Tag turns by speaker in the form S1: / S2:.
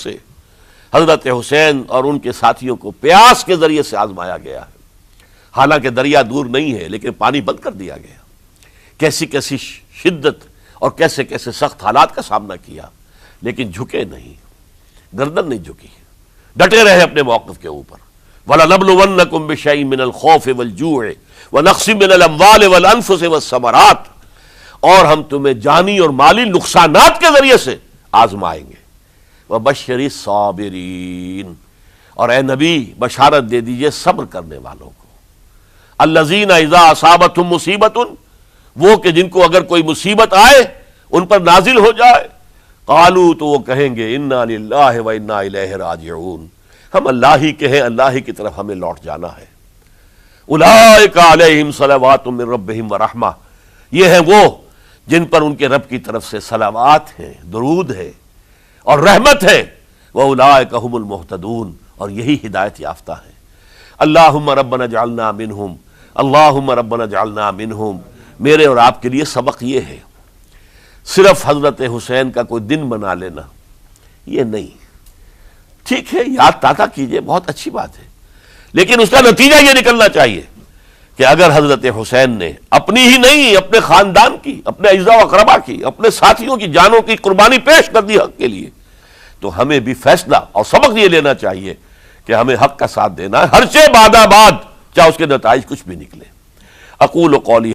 S1: سے حضرت حسین اور ان کے ساتھیوں کو پیاس کے ذریعے سے آزمایا گیا ہے. حالانکہ دریا دور نہیں ہے لیکن پانی بند کر دیا گیا. کیسی کیسی شدت اور کیسے کیسے سخت حالات کا سامنا کیا، لیکن جھکے نہیں، گردن نہیں جھکی، ڈٹے رہے اپنے موقف کے اوپر. وَلَنَبْلُوَنَّكُمْ بِشَيْءٍ مِّنَ الْخَوْفِ وَالْجُوعِ وَنَقْصٍ مِّنَ الْأَمْوَالِ وَالْأَنفُسِ وَالثَّمَرَاتِ، اور ہم تمہیں جانی اور مالی نقصانات کے ذریعے سے آزمائیں گے. وَبَشِّرِ الصَّابِرِينَ، اور اے نبی بشارت دے دیجئے صبر کرنے والوں کو. الَّذِينَ إِذَا أَصَابَتْهُمْ مُصِيبَةٌ، وہ کہ جن کو اگر کوئی مصیبت آئے، ان پر نازل ہو جائے، قالوا، تو وہ کہیں گے اِنَّا لِلَّهِ وَإِنَّا إِلَيْهِ راجعون، ہم اللہ ہی کے ہیں، اللہ ہی کی طرف ہمیں لوٹ جانا ہے. اولئک علیہم صلوات من ربہم ورحمہ، یہ ہیں وہ جن پر ان کے رب کی طرف سے صلوات ہیں، درود ہے اور رحمت ہے. واولئک هم المہتدون، اور یہی ہدایت یافتہ ہیں. اللہم ربنا اجعلنا منہم، اللہم ربنا اجعلنا منہم. میرے اور آپ کے لیے سبق یہ ہے، صرف حضرت حسین کا کوئی دن بنا لینا یہ نہیں. ٹھیک ہے، یاد تازہ کیجئے، بہت اچھی بات ہے، لیکن اس کا نتیجہ یہ نکلنا چاہیے کہ اگر حضرت حسین نے اپنی ہی نہیں، اپنے خاندان کی، اپنے اعزاء و اقربا کی، اپنے ساتھیوں کی جانوں کی قربانی پیش کر دی حق کے لیے، تو ہمیں بھی فیصلہ اور سبق یہ لینا چاہیے کہ ہمیں حق کا ساتھ دینا ہے، ہر سے بعد چاہے اس کے نتائج کچھ بھی نکلے. اقول قولی